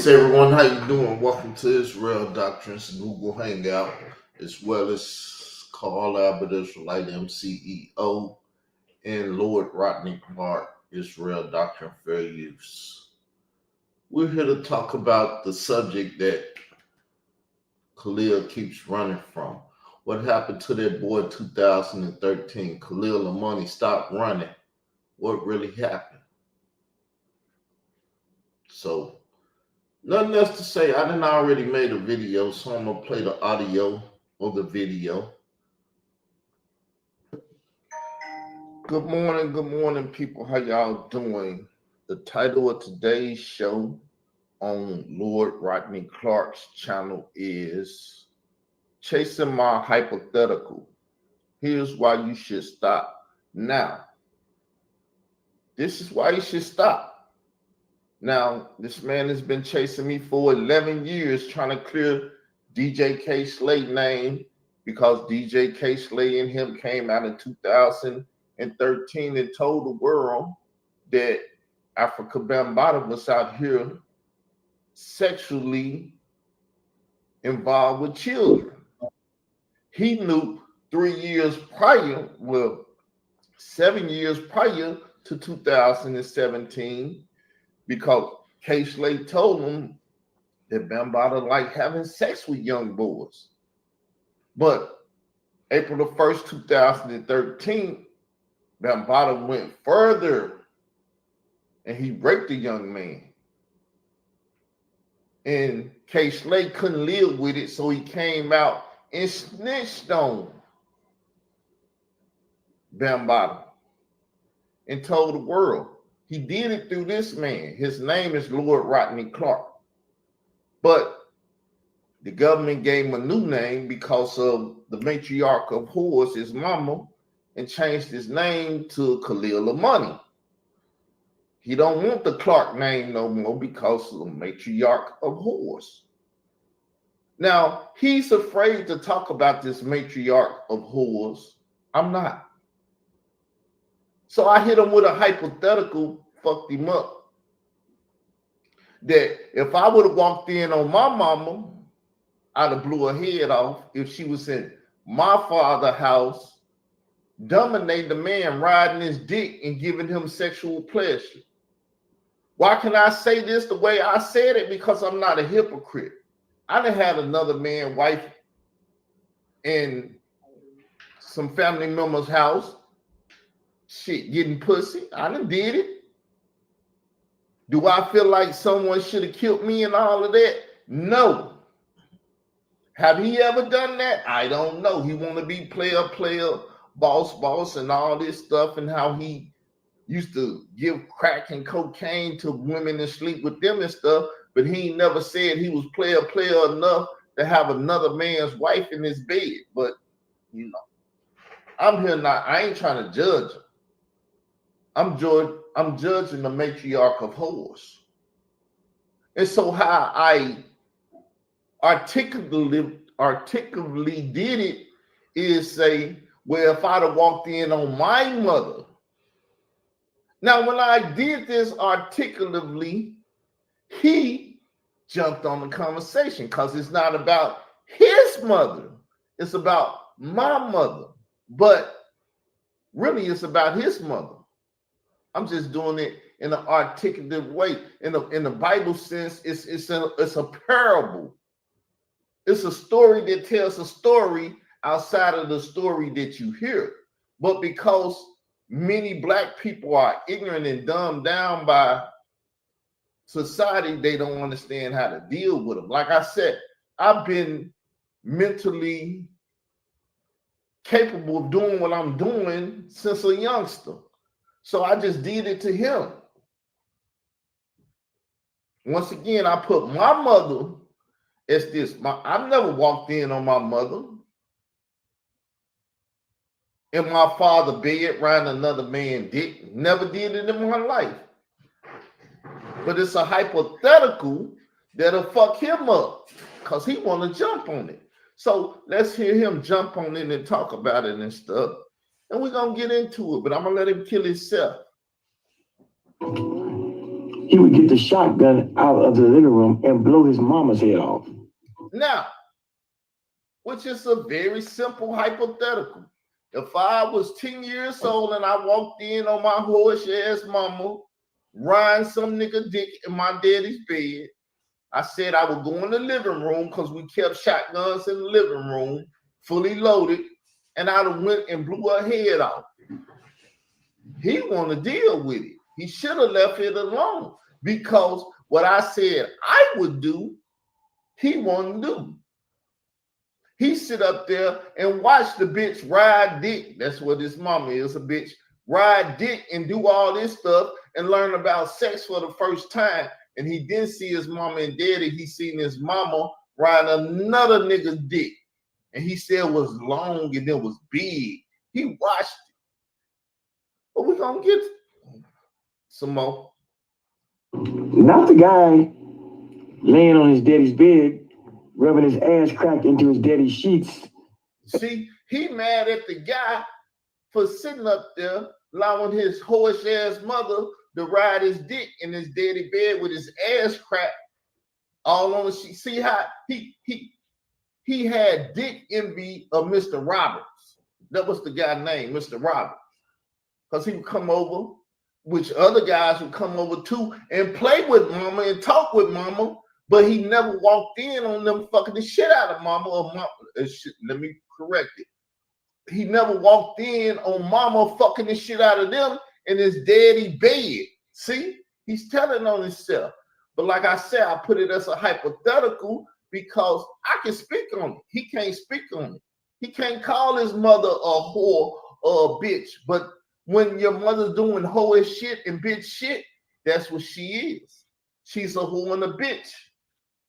Greetings, everyone. How you doing? Welcome to Israel Doctrines Google Hangout, as well as Carl Albert Israelite MCEO and Lord Rodney Clark, Israel Doctrine Fair Use. We're here to talk about the subject that Khalil keeps running from. What happened to that boy in 2013? Khalil Amani Stop Running. What really happened? So, nothing else to say. I done already made a video, so I'm going to play the audio of the video. Good morning, people. How y'all doing? The title of today's show on Lord Rodney Clark's channel is Chasing My Hypothetical. Here's why you should stop. Now, this is why you should stop. Now, this man has been chasing me for 11 years trying to clear DJ K. Slay name because DJ K. Slay and him came out in 2013 and told the world that Africa Bambaataa was out here sexually involved with children. He knew 3 years prior, 7 years prior to 2017, because K. Slay told him that Bambaataa liked having sex with young boys. But April the 1st, 2013, Bambaataa went further and he raped a young man. And K. Slay couldn't live with it, so he came out and snitched on Bambaataa and told the world. He did it through this man. His name is Lord Rodney Clark. But the government gave him a new name because of the matriarch of whores, his mama, and changed his name to Khalil Amani. He don't want the Clark name no more because of the matriarch of whores. Now, he's afraid to talk about this matriarch of whores. I'm not. So I hit him with a hypothetical, fucked him up. That if I would have walked in on my mama, I'd have blew her head off if she was in my father's house, dominating the man, riding his dick and giving him sexual pleasure. Why can I say this the way I said it? Because I'm not a hypocrite. I done had another man's wife in some family member's house. Shit, getting pussy. I done did it. Do I feel like someone should have killed me and all of that? No. Have he ever done that? I don't know. He want to be player, boss, and all this stuff, and how he used to give crack and cocaine to women and sleep with them and stuff, but he never said he was player enough to have another man's wife in his bed. But, you know, I'm here now. I ain't trying to judge him. I'm judging the matriarch of whores. And so how I articulately did it is say, well, if I'd have walked in on my mother. Now, when I did this articulatively, he jumped on the conversation because it's not about his mother. It's about my mother. But really, it's about his mother. I'm just doing it in an articulative way. In the Bible sense, it's a parable. It's a story that tells a story outside of the story that you hear. But because many Black people are ignorant and dumbed down by society, they don't understand how to deal with them. Like I said, I've been mentally capable of doing what I'm doing since a youngster. So I just did it to him. Once again, I put my mother as this. I've never walked in on my mother in my father's bed around another man's dick. Never did it in my life. But it's a hypothetical that'll fuck him up because he want to jump on it. So let's hear him jump on it and talk about it and stuff. And we're going to get into it, but I'm going to let him kill himself. he would get the shotgun out of the living room and blow his mama's head off. Now, which is a very simple hypothetical. If I was 10 years old and I walked in on my horse ass mama, riding some nigga dick in my daddy's bed, I said I would go in the living room because we kept shotguns in the living room, fully loaded, and I'd have went and blew her head off. He want to deal with it. He should have left it alone because what I said I would do, he won't do. He sit up there and watch the bitch ride dick. That's what his mama is, a bitch. Ride dick and do all this stuff and learn about sex for the first time. And he didn't see his mama and daddy. He seen his mama ride another nigga's dick. And he said it was long and it was big. He watched it. But we're going to get some more. Not the guy laying on his daddy's bed, rubbing his ass crack into his daddy's sheets. See, he mad at the guy for sitting up there allowing his horse ass mother to ride his dick in his daddy bed with his ass crack all on the sheet. See how he had dick envy of Mr. Roberts. That was the guy's name, Mr. Roberts. Because he would come over, which other guys would come over too, and play with mama and talk with mama, but he never walked in on them fucking the shit out of mama or mama. Let me correct it. He never walked in on mama fucking the shit out of them in his daddy bed. See? He's telling on himself. But like I said, I put it as a hypothetical because I can speak on it. He can't speak on it. He can't call his mother a whore or a bitch. But when your mother's doing whore shit and bitch shit, that's what she is. She's a whore and a bitch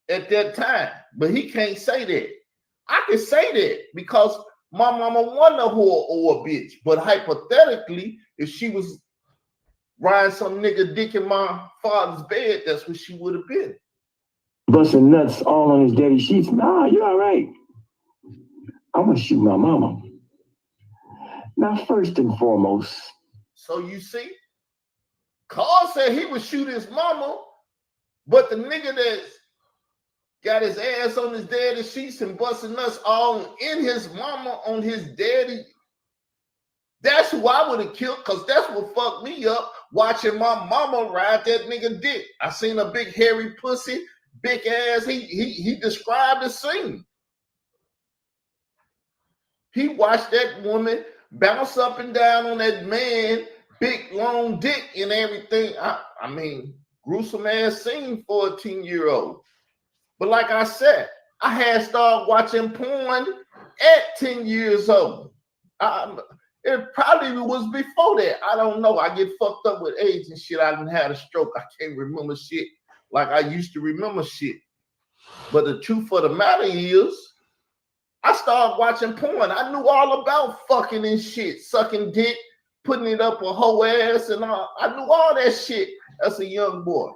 at that time. But he can't say that. I can say that because my mama wasn't a whore or a bitch. But hypothetically, if she was riding some nigga dick in my father's bed, that's what she would have been. Busting nuts all on his daddy sheets. Nah, you're all right. I'm gonna shoot my mama. Now, first and foremost. So you see, Carl said he would shoot his mama, but the nigga that's got his ass on his daddy's sheets and busting nuts all in his mama on his daddy, that's who I would have killed, because that's what fucked me up, watching my mama ride that nigga dick. I seen a big hairy pussy, big ass. He described the scene. He watched that woman bounce up and down on that man, big long dick and everything. I mean, gruesome ass scene for a 10-year-old. But like I said, I had started watching porn at 10 years old. It probably was before that. I don't know. I get fucked up with age and shit. I didn't have a stroke. I can't remember shit like I used to remember shit. But the truth of the matter is, I started watching porn. I knew all about fucking and shit, sucking dick, putting it up a whole ass, and all. I knew all that shit as a young boy.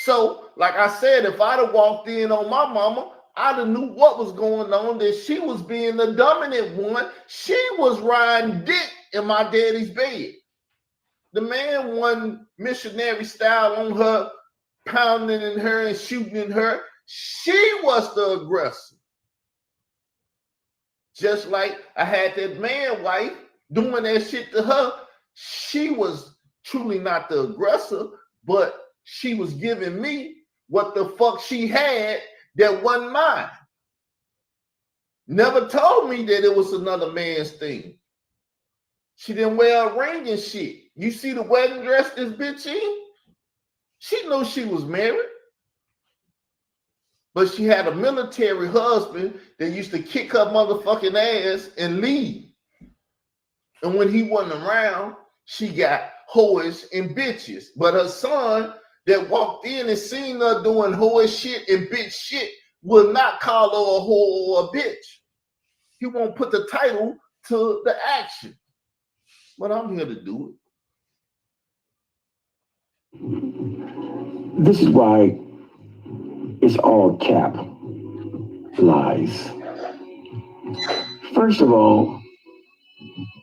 So, like I said, if I'd have walked in on my mama, I'd have knew what was going on, that she was being the dominant one. She was riding dick in my daddy's bed. The man wasn't missionary style on her, pounding in her and shooting in her. She was the aggressor. Just like I had that man wife doing that shit to her. She was truly not the aggressor, but she was giving me what the fuck she had that wasn't mine. Never told me that it was another man's thing. She didn't wear a ring and shit. You see the wedding dress this bitch in? She knew she was married. But she had a military husband that used to kick her motherfucking ass and leave. And when he wasn't around, she got whores and bitches. But her son that walked in and seen her doing whore shit and bitch shit will not call her a whore or a bitch. He won't put the title to the action. But I'm here to do it. This is why it's all cap lies. First of all,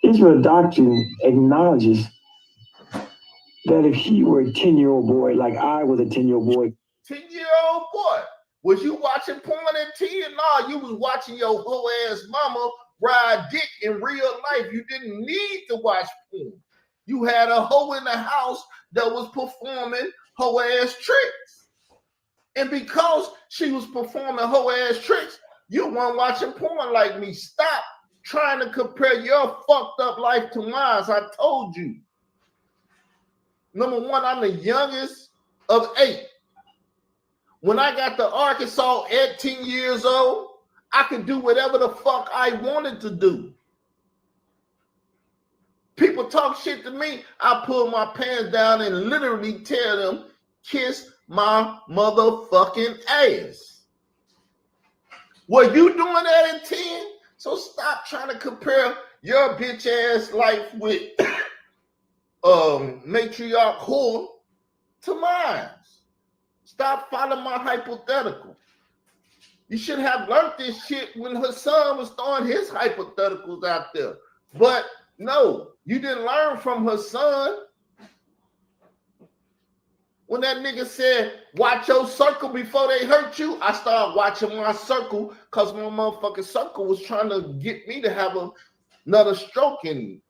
Israel doctrine acknowledges that if he were a 10-year-old boy, like I was a 10-year-old boy. 10-year-old boy. Was you watching porn at 10? No, you was watching your whole ass mama ride dick in real life. You didn't need to watch porn. You had a hoe in the house that was performing hoe ass tricks. And because she was performing hoe ass tricks, you weren't watching porn like me. Stop trying to compare your fucked up life to mine. I told you. Number one, I'm the youngest of 8. When I got to Arkansas at 10 years old, I could do whatever the fuck I wanted to do. People talk shit to me, I pull my pants down and literally tell them, kiss my motherfucking ass. Were you doing that at 10? So stop trying to compare your bitch ass life with matriarch whore to mine. Stop following my hypothetical. You should have learned this shit when her son was throwing his hypotheticals out there. But no, you didn't learn from her son. When that nigga said, watch your circle before they hurt you, I started watching my circle because my motherfucking circle was trying to get me to have another stroke in.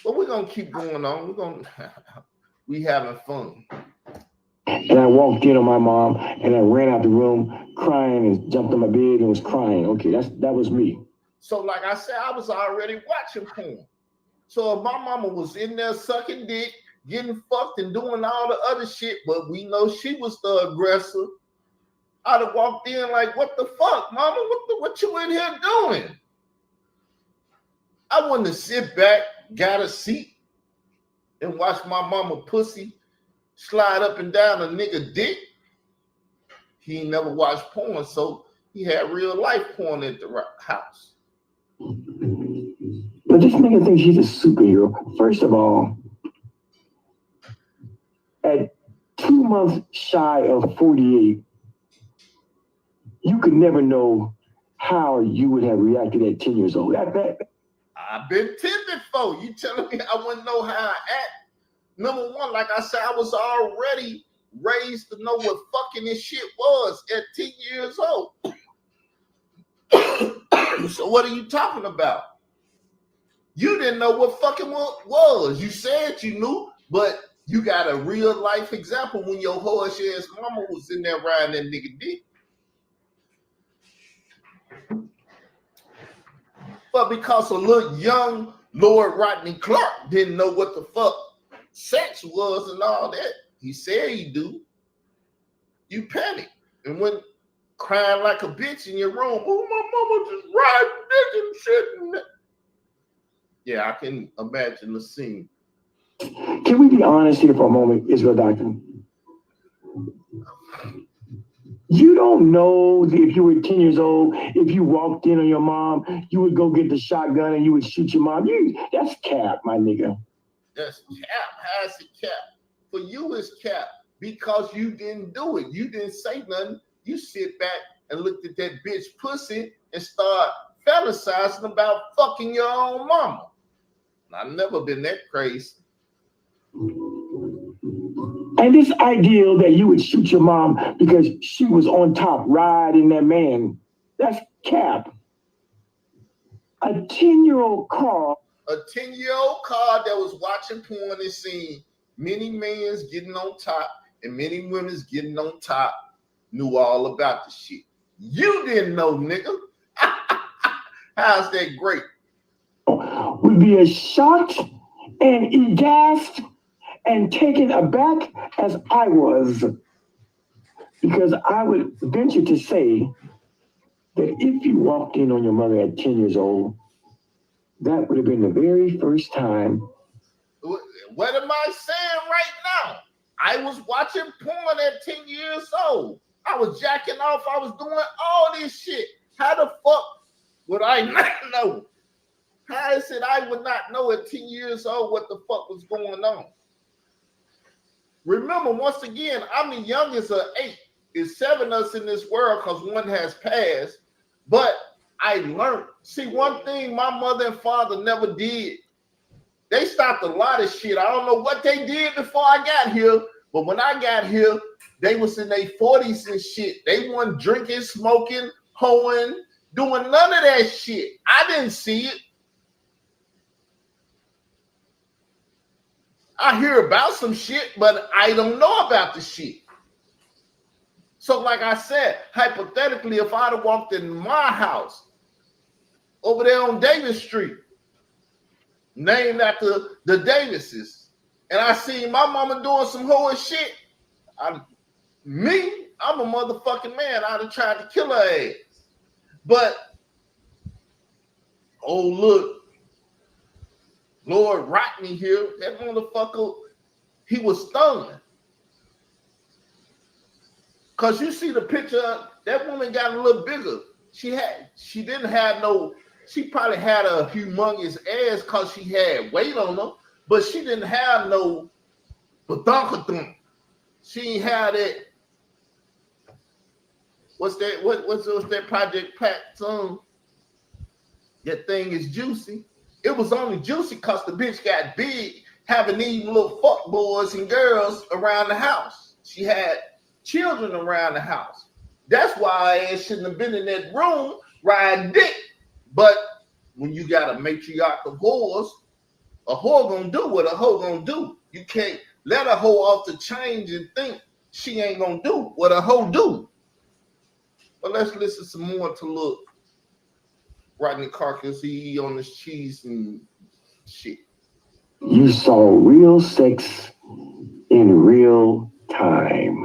But we're going to keep going on. We having fun. And I walked in on my mom and I ran out the room crying and jumped on my bed and was crying. Okay, that was me. So like I said, I was already watching porn. So if my mama was in there sucking dick, getting fucked and doing all the other shit, but we know she was the aggressor, I'd have walked in like, what the fuck, mama? What you in here doing? I wanted to sit back, got a seat, and watch my mama pussy slide up and down a nigga dick. He ain't never watched porn, so he had real life porn at the house. But this nigga thinks he's a superhero. First of all, at 2 months shy of 48, you could never know how you would have reacted at 10 years old. I've been 10 before. You telling me I wouldn't know how I act? Number one, like I said, I was already raised to know what fucking this shit was at 10 years old. So what are you talking about? You didn't know what fucking was. You said you knew, but you got a real life example when your horse ass mama was in there riding that nigga dick. But because a little young Lord Rodney Clark didn't know what the fuck sex was and all that, he said he do, you panic and went crying like a bitch in your room. Oh, my mama just riding dick and shit. And yeah, I can imagine the scene. Can we be honest here for a moment, Israel Doctor? You don't know if you were 10 years old, if you walked in on your mom, you would go get the shotgun and you would shoot your mom. That's cap, my nigga. That's cap. How's it cap? For you, it's cap because you didn't do it. You didn't say nothing. You sit back and looked at that bitch pussy and start fantasizing about fucking your own mama. I've never been that crazy. And this ideal that you would shoot your mom because she was on top riding that man, that's cap. A 10-year-old car. A 10-year-old car that was watching porn and seeing many men's getting on top and many women's getting on top knew all about the shit. You didn't know, nigga. How's that great? Would be as shocked and aghast and taken aback as I was, because I would venture to say that if you walked in on your mother at 10 years old, that would have been the very first time. What am I saying right now? I was watching porn at 10 years old. I was jacking off. I was doing all this shit. How the fuck would I not know? How is it I would not know at 10 years old what the fuck was going on? Remember, once again, I'm the youngest of 8. There's 7 of us in this world because one has passed. But I learned. See, one thing my mother and father never did. They stopped a lot of shit. I don't know what they did before I got here, but when I got here, they was in their 40s and shit. They weren't drinking, smoking, hoeing, doing none of that shit. I didn't see it. I hear about some shit, but I don't know about the shit. So like I said, hypothetically, if I'd have walked in my house over there on Davis Street, named after the Davises, and I seen my mama doing some hoeing shit, I'm a motherfucking man. I'd have tried to kill her ass. But, oh, look, Lord Rodney here, that motherfucker, he was stunned. Because you see the picture, that woman got a little bigger. She probably had a humongous ass because she had weight on her, but she didn't have no badunkadunk. She ain't had that. What's that Project Pat song? That thing is juicy. It was only juicy because the bitch got big, having these little fuck boys and girls around the house. She had children around the house. That's why I shouldn't have been in that room riding dick. But when you got a matriarch of whores, a whore gonna do what a hoe gonna do. You can't let a hoe off the chain and think she ain't gonna do what a hoe do. But let's listen some more to look Rodney Carcass, he on his cheese and shit. You saw real sex in real time.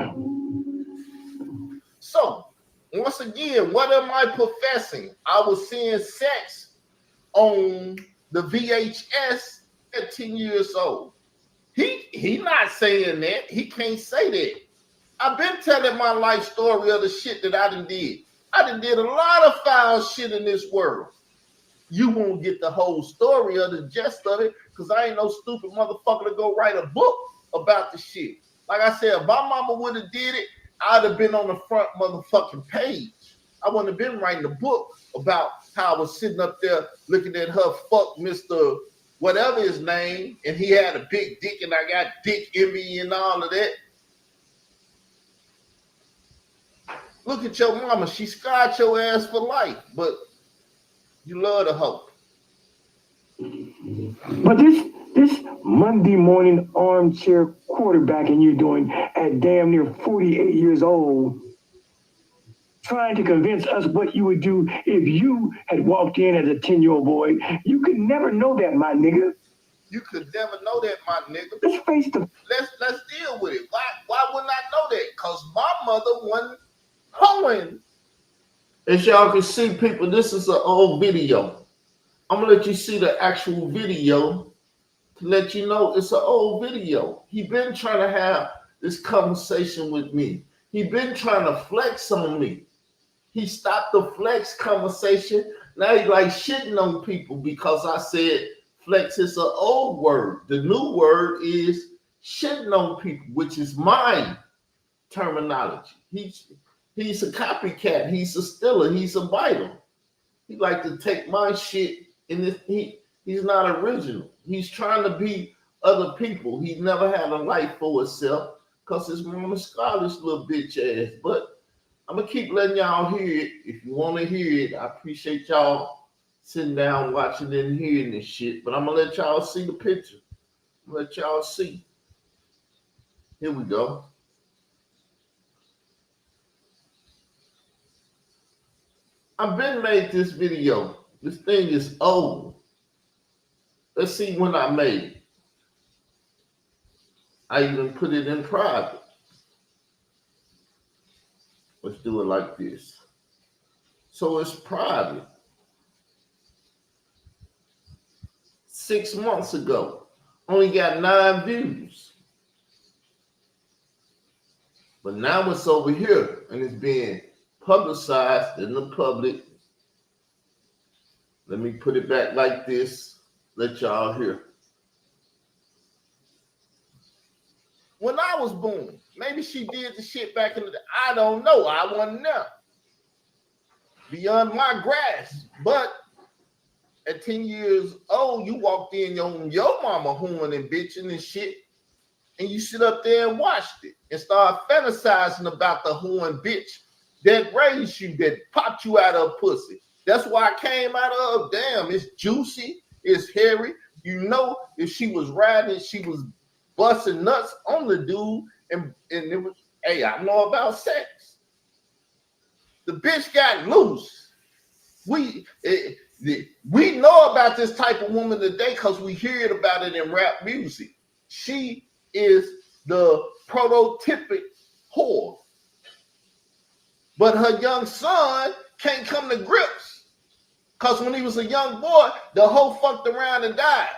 So, once again, what am I professing? I was seeing sex on the VHS at 10 years old. He not saying that. He can't say that. I've been telling my life story of the shit that I done did. I done did a lot of foul shit in this world. You won't get the whole story of the gist of it because I ain't no stupid motherfucker to go write a book about the shit. Like I said, if my mama would have did it, I'd have been on the front motherfucking page. I wouldn't have been writing a book about how I was sitting up there looking at her fuck Mr. whatever his name, and he had a big dick and I got dick envy and all of that. Look at your mama. She scarred your ass for life, but you love the hoe. But this Monday morning armchair quarterbacking you're doing at damn near 48 years old, trying to convince us what you would do if you had walked in as a 10-year-old boy, you could never know that, my nigga. You could never know that, my nigga. Let's face the. Let's deal with it. Why wouldn't I know that? Because my mother wasn't hoeing. As y'all can see, people, this is an old video. I'm gonna let you see the actual video to let you know it's an old video. He been trying to have this conversation with me. He been trying to flex on me. He stopped the flex conversation. Now he like shitting on people because I said flex is an old word. The new word is shitting on people, which is my terminology. He's a copycat. He's a stealer. He's a biter. He like to take my shit and he's not original. He's trying to be other people. He's never had a life for himself because his mama scarred this little bitch ass. But I'm going to keep letting y'all hear it. If you want to hear it, I appreciate y'all sitting down, watching and hearing this shit. But I'm going to let y'all see the picture. I'm going to let y'all see. Here we go. I've been made this video. This thing is old. Let's see when I made it. I even put it in private. Let's do it like this. So it's private. 6 months ago. Only got 9 views. But now it's over here and it's being publicized in the public. Let me put it back like this. Let y'all hear. When I was born, maybe she did the shit back in the day. I don't know. I wasn't there. Beyond my grasp. But At 10 years old, you walked in on your mama hooing and bitching and shit, and you sit up there and watched it and start fantasizing about the hooing bitch that raised you, that popped you out of pussy. That's why I came out of, damn, it's juicy, it's hairy. You know, if she was riding, she was busting nuts on the dude, and it was, hey, I know about sex. The bitch got loose. We know about this type of woman today because we hear about it in rap music. She is the prototypic whore. But her young son can't come to grips because when he was a young boy, the hoe fucked around and died.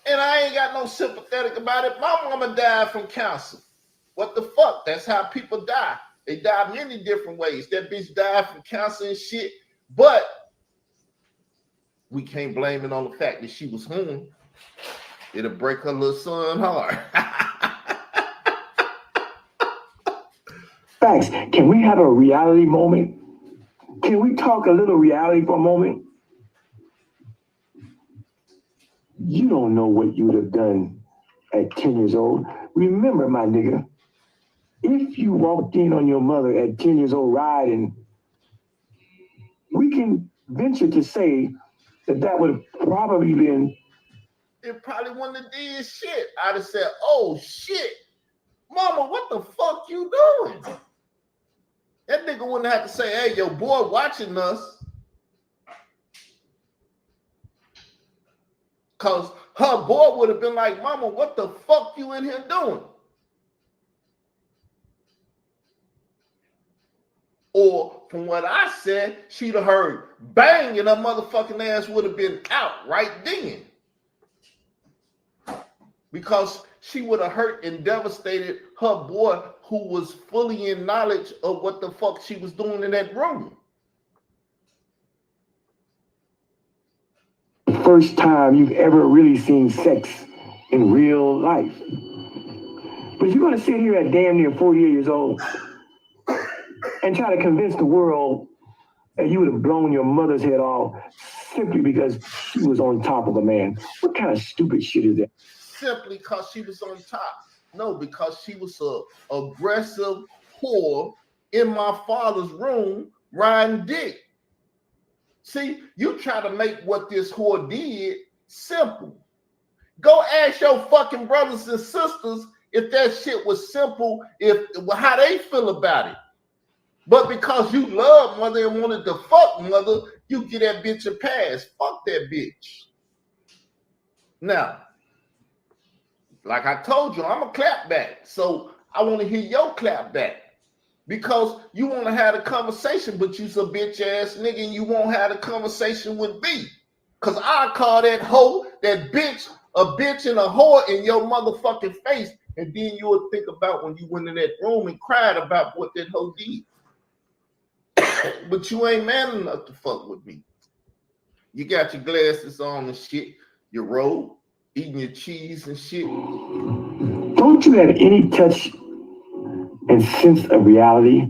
And I ain't got no sympathetic about it. My mama died from cancer. What the fuck? That's how people die. They die many different ways. That bitch died from cancer and shit. But we can't blame it on the fact that she was home. It'll break her little son heart. Facts. Can we have a reality moment? Can we talk a little reality for a moment? You don't know what you would have done at 10 years old. Remember, my nigga, if you walked in on your mother at 10 years old riding, we can venture to say that would have probably been. It probably wouldn't have did shit. I'd have said, oh shit, mama, what the fuck you doing? That nigga wouldn't have to say, hey, your boy watching us. Because her boy would have been like, mama, what the fuck you in here doing? Or from what I said, she'd have heard bang and her motherfucking ass would have been out right then. Because she would have hurt and devastated her boy who was fully in knowledge of what the fuck she was doing in that room. First time you've ever really seen sex in real life. But you're going to sit here at damn near 48 years old and try to convince the world that you would have blown your mother's head off simply because she was on top of a man. What kind of stupid shit is that? Simply because she was on top. No, because she was a aggressive whore in my father's room riding dick. See, you try to make what this whore did simple. Go ask your fucking brothers and sisters if that shit was simple, if how they feel about it. But because you love mother and wanted to fuck mother, you get that bitch a pass. Fuck that bitch. Now, like I told you, I'm a clap back. So I want to hear your clap back. Because you want to have a conversation, but you's a bitch ass nigga and you won't have a conversation with me. Because I call that hoe, that bitch, a bitch and a whore in your motherfucking face. And then you would think about when you went in that room and cried about what that hoe did. But you ain't man enough to fuck with me. You got your glasses on and shit, your robe, eating your cheese and shit. Don't you have any touch and sense of reality?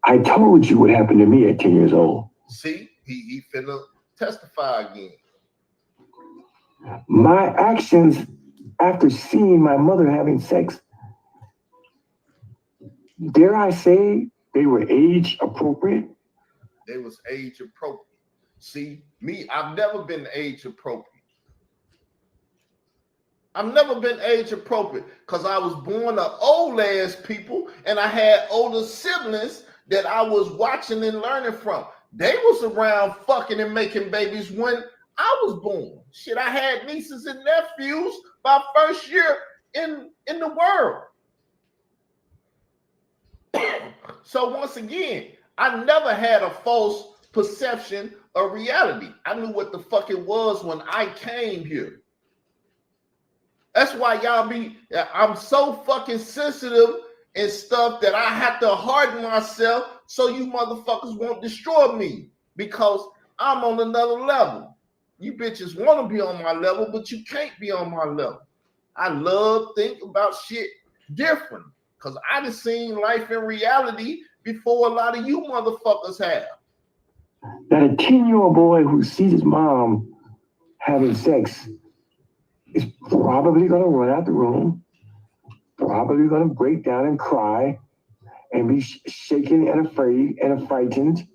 I told you what happened to me at 10 years old. See, he finna testify again. My actions after seeing my mother having sex, dare I say, they were age appropriate? They was age appropriate. See, me, I've never been age appropriate. I've never been age appropriate because I was born to old ass people and I had older siblings that I was watching and learning from. They was around fucking and making babies when I was born. Shit, I had nieces and nephews my first year in the world. So once again, I never had a false perception of reality. I knew what the fuck it was when I came here. That's why I'm so fucking sensitive and stuff that I have to harden myself so you motherfuckers won't destroy me because I'm on another level. You bitches want to be on my level, but you can't be on my level. I think about shit different Because I done seen life in reality before a lot of you motherfuckers have. That a 10-year-old boy who sees his mom having sex is probably going to run out the room, probably going to break down and cry and be shaken and afraid and frightened.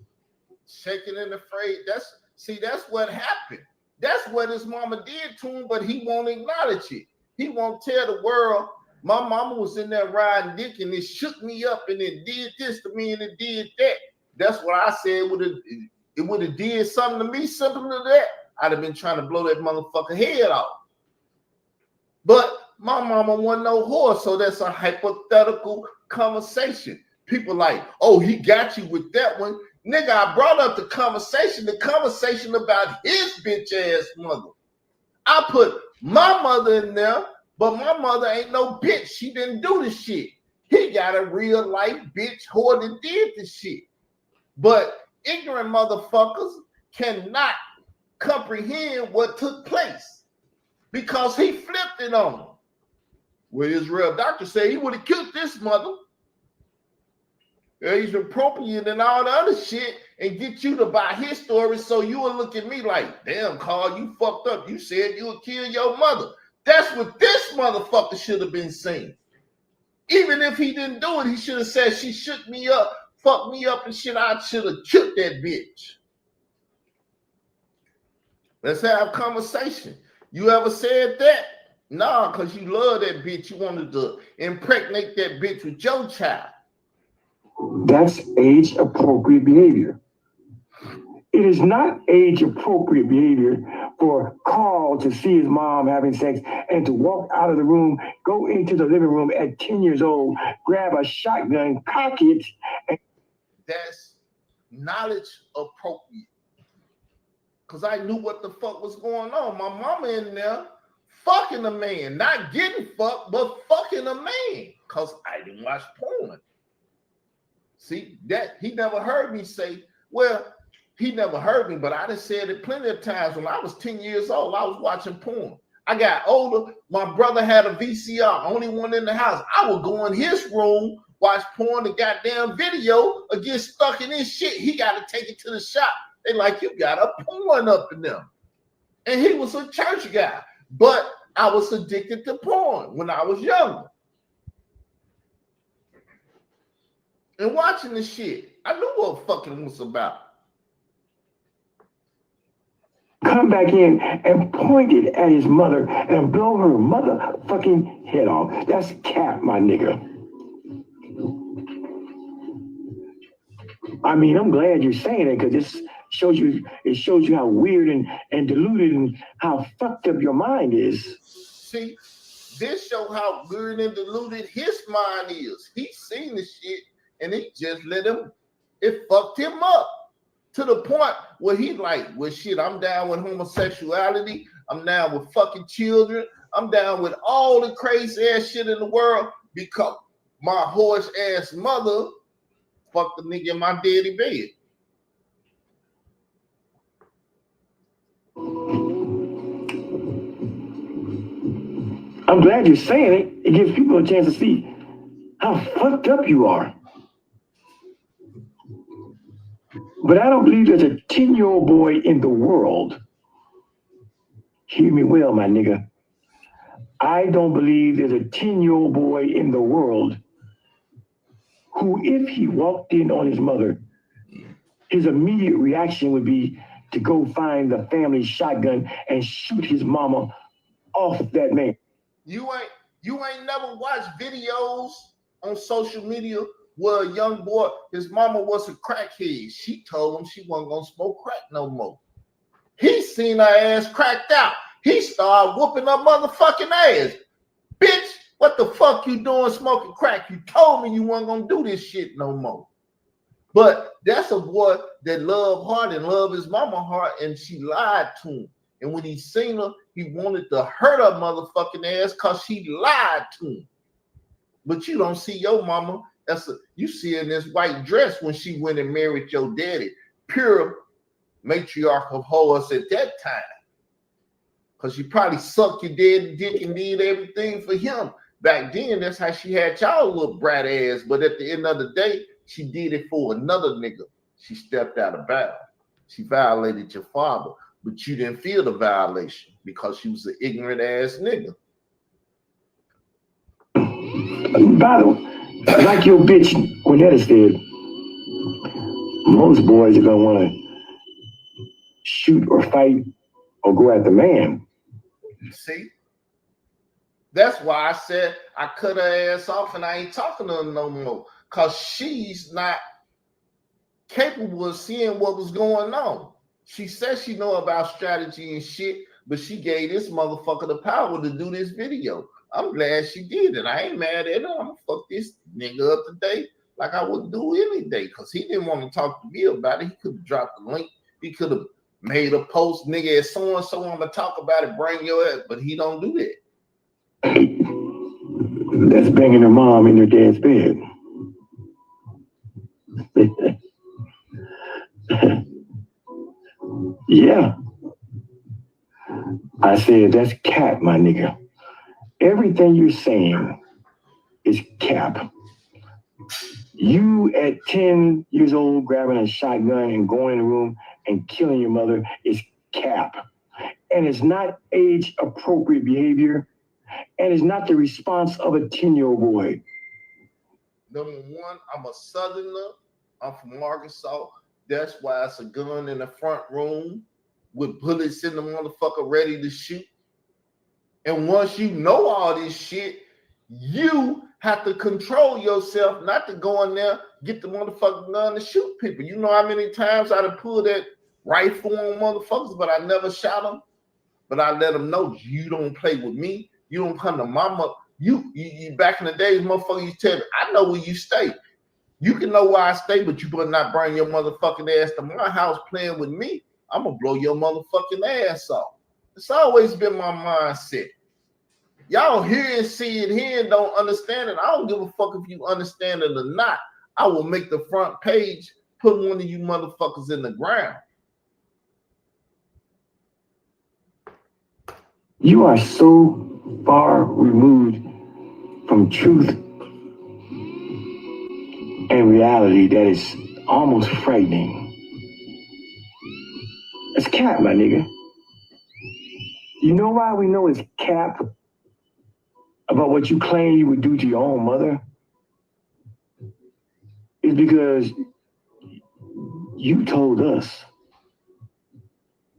Shaken and afraid. That's what happened. That's what his mama did to him, but he won't acknowledge it. He won't tell the world, my mama was in there riding dick and it shook me up and it did this to me and it did that. That's what I said. It would have did something to me similar to that. I'd have been trying to blow that motherfucker head off. But my mama wasn't no whore, so that's a hypothetical conversation. People like, oh, he got you with that one. Nigga, I brought up the conversation about his bitch ass mother. I put my mother in there, but my mother ain't no bitch. She didn't do the shit. He got a real life bitch whore that did the shit. But ignorant motherfuckers cannot comprehend what took place because he flipped it on them. Well, his real doctor said he would have killed this mother. He's appropriate and all the other shit and get you to buy his story so you will look at me like, damn, Carl, you fucked up. You said you would kill your mother. That's what this motherfucker should have been saying. Even if he didn't do it, he should have said she shook me up, fucked me up and shit. I should have killed that bitch. Let's have a conversation. You ever said that? Nah, because you love that bitch. You wanted to impregnate that bitch with your child. That's age-appropriate behavior. It is not age-appropriate behavior for Carl to see his mom having sex and to walk out of the room, go into the living room at 10 years old, grab a shotgun, cock it. That's knowledge appropriate. Because I knew what the fuck was going on. My mama in there fucking a man. Not getting fucked, but fucking a man. Because I didn't watch porn. See, that he never heard me say, well, he never heard me, but I done said it plenty of times. When I was 10 years old, I was watching porn. I got older. My brother had a VCR, only one in the house. I would go in his room, watch porn, the goddamn video, or get stuck in his shit. He got to take it to the shop. They like, you got a porn up in them. And he was a church guy. But I was addicted to porn when I was younger. And watching the shit, I knew what fucking was about. Come back in and point it at his mother and blow her motherfucking head off. That's cap, my nigga. I mean, I'm glad you're saying it because it shows you how weird and deluded and how fucked up your mind is. See, this show how weird and deluded his mind is. He's seen the shit and he just it fucked him up to the point where he like, well, shit, I'm down with homosexuality. I'm down with fucking children. I'm down with all the crazy ass shit in the world because my horse ass mother fucked the nigga in my daddy bed. I'm glad you're saying it. It gives people a chance to see how fucked up you are. But I don't believe there's a 10-year-old boy in the world. Hear me well, my nigga. I don't believe there's a 10-year-old boy in the world who, if he walked in on his mother, his immediate reaction would be to go find the family shotgun and shoot his mama off that man. You ain't never watched videos on social media where a young boy, his mama was a crackhead. She told him she wasn't gonna smoke crack no more. He seen her ass cracked out. He started whooping her motherfucking ass. Bitch, what the fuck you doing smoking crack? You told me you weren't gonna do this shit no more. But that's a boy that loved hard and loved his mama hard, and she lied to him. And when he seen her, he wanted to hurt her motherfucking ass because she lied to him. But you don't see your mama. You see her in this white dress when she went and married your daddy. Pure matriarch of horrors at that time. Because she probably sucked your daddy dick and did everything for him. back then, that's how she had y'all little brat ass. But at the end of the day, she did it for another nigga. She stepped out of bounds. She violated your father, but you didn't feel the violation because she was an ignorant ass nigga. By the way, like your bitch Cornetta said, most boys are gonna want to shoot or fight or go at the man. See? That's why I said I cut her ass off and I ain't talking to her no more. Because she's not capable of seeing what was going on. She says she know about strategy and shit, but she gave this motherfucker the power to do this video. I'm glad she did it. I ain't mad at her. I'm gonna fuck this nigga up today like I would do any day, because he didn't want to talk to me about it. He could have dropped the link. He could have made a post, nigga, as so-and-so, I'm gonna talk about it, bring your ass, but he don't do that. That's banging her mom in her dad's bed. Yeah. I said, that's cap, my nigga. Everything you're saying is cap. You at 10 years old grabbing a shotgun and going in the room and killing your mother is cap. And it's not age appropriate behavior. And it's not the response of a 10-year-old boy. Number one, I'm a Southerner. I'm from Arkansas. That's why it's a gun in the front room with bullets in the motherfucker ready to shoot. And once you know all this shit, you have to control yourself not to go in there, get the motherfucking gun to shoot people. You know how many times I'd have pulled that rifle on motherfuckers, but I never shot them. But I let them know, you don't play with me. You don't come to mama. You back in the days, motherfucker, you tell me, I know where you stay. You can know where I stay, but you better not bring your motherfucking ass to my house playing with me. I'm going to blow your motherfucking ass off. It's always been my mindset. Y'all hear and see it here and don't understand it. I don't give a fuck if you understand it or not. I will make the front page, put one of you motherfuckers in the ground. You are so far removed from truth and reality that is almost frightening. It's cap, my nigga. You know why we know it's cap about what you claim you would do to your own mother? It's because you told us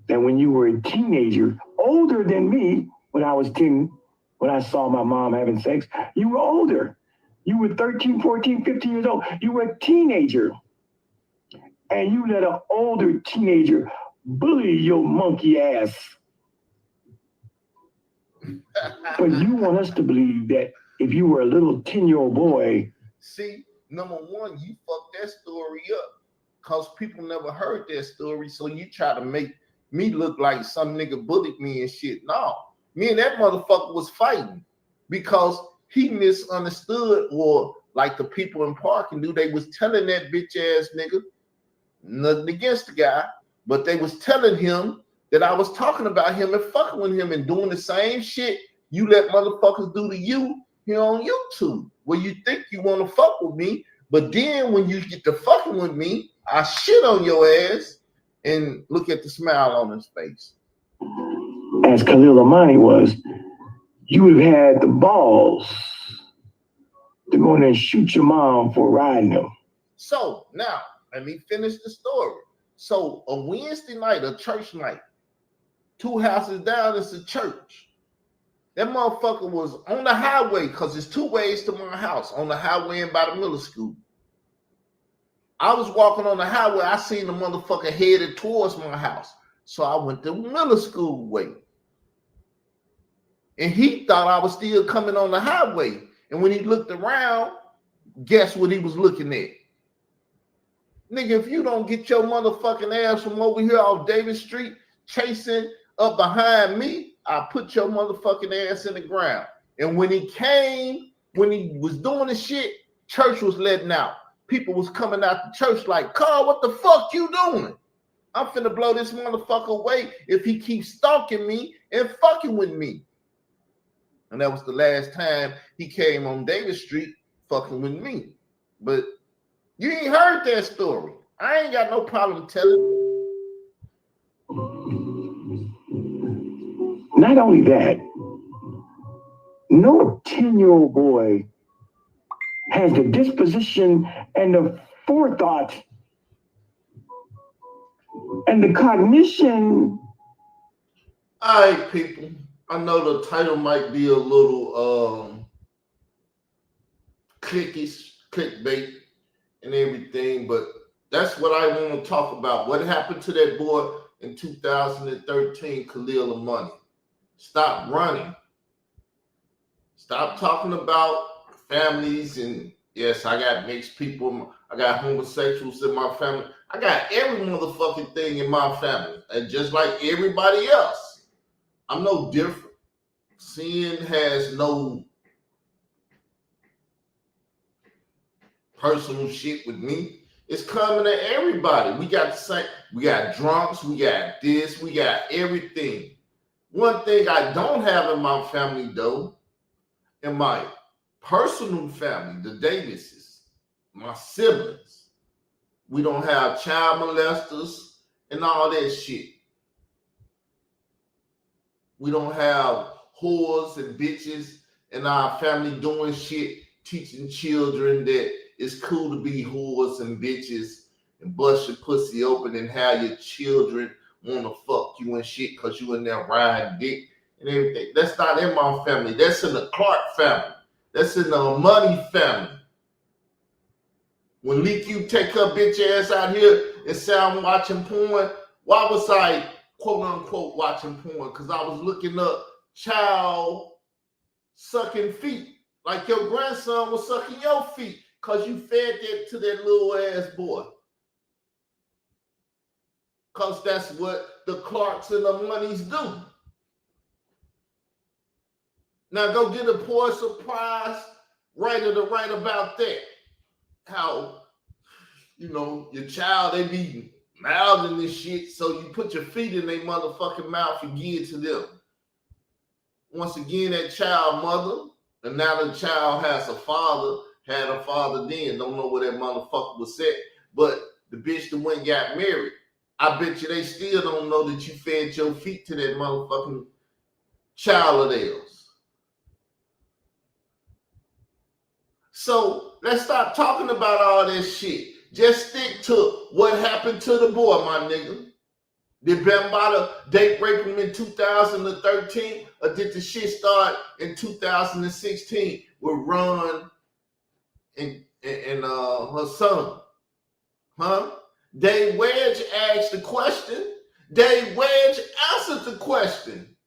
that when you were a teenager, older than me, when I was 10, when I saw my mom having sex, you were older. You were 13, 14, 15 years old. You were a teenager. And you let an older teenager bully your monkey ass. But you want us to believe that if you were a little 10-year-old boy. See, number one, you fucked that story up because people never heard that story. So you try to make me look like some nigga bullied me and shit. No, me and that motherfucker was fighting because he misunderstood, or like the people in Parking do, they was telling that bitch ass nigga, nothing against the guy, but they was telling him that I was talking about him and fucking with him and doing the same shit you let motherfuckers do to you here on YouTube, where you think you want to fuck with me, but then when you get to fucking with me, I shit on your ass and look at the smile on his face. As Khalil Amani was, you would have had the balls to go in there and shoot your mom for riding him. So now, let me finish the story. So a Wednesday night, a church night, 2 houses down, it's a church. That motherfucker was on the highway, because there's 2 ways to my house, on the highway and by the middle school. I was walking on the highway, I seen the motherfucker headed towards my house. So I went the middle school way. And he thought I was still coming on the highway. And when he looked around, guess what he was looking at? Nigga, if you don't get your motherfucking ass from over here off Davis Street chasing up behind me, I'll put your motherfucking ass in the ground. And when he came, when he was doing the shit, church was letting out. People was coming out the church like, Carl, what the fuck you doing? I'm finna blow this motherfucker away if he keeps stalking me and fucking with me. And that was the last time he came on Davis Street fucking with me. But you ain't heard that story. I ain't got no problem telling. Not only that, no 10-year-old boy has the disposition and the forethought and the cognition. All right, people. I know the title might be a little clickbait and everything, but that's what I want to talk about. What happened to that boy in 2013, Khalil Amani? Stop running. Stop talking about families and yes, I got mixed people. I got homosexuals in my family. I got every motherfucking thing in my family. And just like everybody else, I'm no different. Sin has no personal shit with me. It's coming to everybody. We got the same. We got drunks. We got this. We got everything. One thing I don't have in my family, though, in my personal family, the Davises, my siblings, we don't have child molesters and all that shit. We don't have whores and bitches in our family doing shit, teaching children that it's cool to be whores and bitches and bust your pussy open and have your children want to fuck you and shit because you in there riding dick and everything. That's not in my family. That's in the Clark family. That's in the Money family. When Leaky take her bitch ass out here and say I'm watching porn, why was I quote unquote watching porn? Because I was looking up child sucking feet. Like your grandson was sucking your feet because you fed that to that little ass boy. Because that's what the Clarks and the Moneys do. Now go get a poor surprise writer to write about that. How, you know, your child, they be mouthing this shit, so you put your feet in their motherfucking mouth and give it to them. Once again, that child mother, and now the child has a father, had a father then, don't know where that motherfucker was at, but the bitch that went and got married, I bet you they still don't know that you fed your feet to that motherfucking child of theirs. So let's stop talking about all this shit. Just stick to what happened to the boy, my nigga. Did Bambaataa date rape him in 2013, or did the shit start in 2016 with Ron and her son? Huh? Dave Wedge asked the question. Dave Wedge answered the question.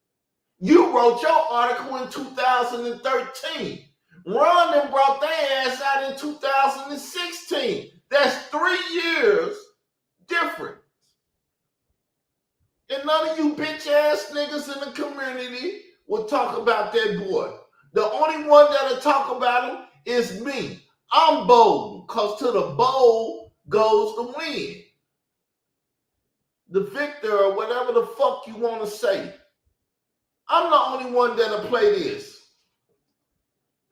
You wrote your article in 2013. Ron then brought their ass out in 2016. That's 3 years different. And none of you bitch ass niggas in the community will talk about that boy. The only one that'll talk about him is me. I'm bold, because to the bold goes the win. The victor, or whatever the fuck you want to say. I'm the only one that'll play this.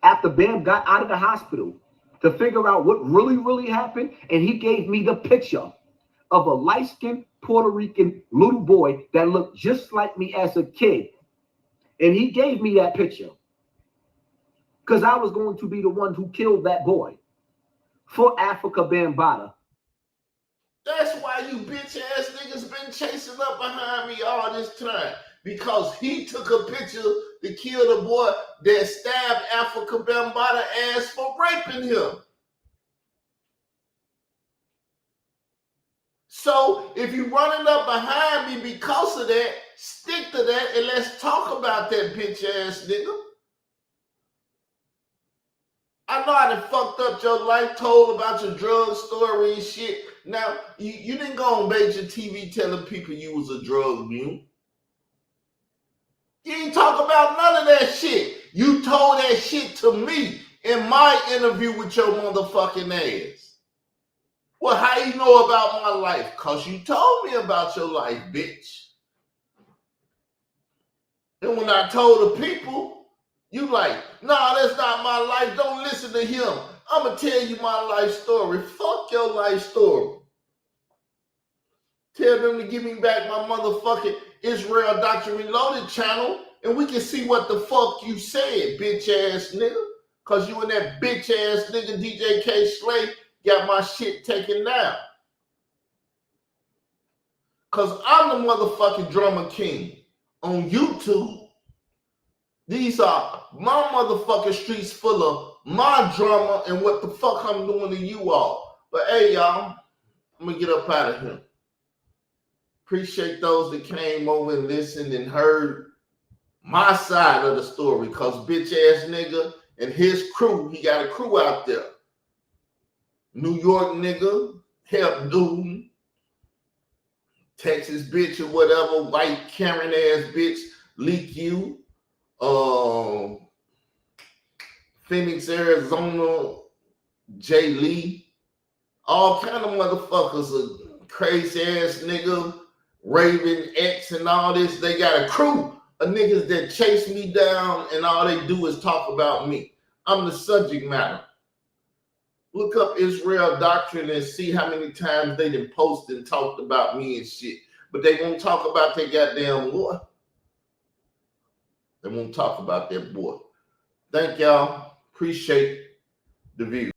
After Bam got out of the hospital to figure out what really happened, and he gave me the picture of a light-skinned Puerto Rican little boy that looked just like me as a kid. And he gave me that picture because I was going to be the one who killed that boy for Africa Bambaataa. That's why you bitch ass niggas been chasing up behind me all this time. Because he took a picture to kill the boy that stabbed Africa Bambaataa ass for raping him. So if you running up behind me because of that, stick to that and let's talk about that bitch ass nigga. I know I done fucked up your life, told about your drug story and shit. Now, you didn't go on major TV telling people you was a drug mule. You ain't talk about none of that shit. You told that shit to me in my interview with your motherfucking ass. Well, how you know about my life? Because you told me about your life, bitch. And when I told the people, You like, nah, that's not my life. Don't listen to him. I'm going to tell you my life story. Fuck your life story. Tell them to give me back my motherfucking Israel Doctrine Reloaded channel, and we can see what the fuck you said, bitch ass nigga. Cause you and that bitch ass nigga DJ K Slay got my shit taken down. Cause I'm the motherfucking drummer king on YouTube. These are my motherfucking streets full of my drama and what the fuck I'm doing to you all. But hey, y'all, I'm gonna get up out of here. Appreciate those that came over and listened and heard my side of the story. Cause bitch ass nigga and his crew, he got a crew out there. New York nigga, help dude, Texas bitch or whatever, white Karen ass bitch, leak you. Phoenix, Arizona, Jay Lee, all kind of motherfuckers, a crazy ass nigga, Raven X and all this. They got a crew of niggas that chase me down and all they do is talk about me. I'm the subject matter. Look up Israel Doctrine and see how many times they done posted and talked about me and shit. But they won't talk about their goddamn boy. They won't talk about their boy. Thank y'all. Appreciate the view.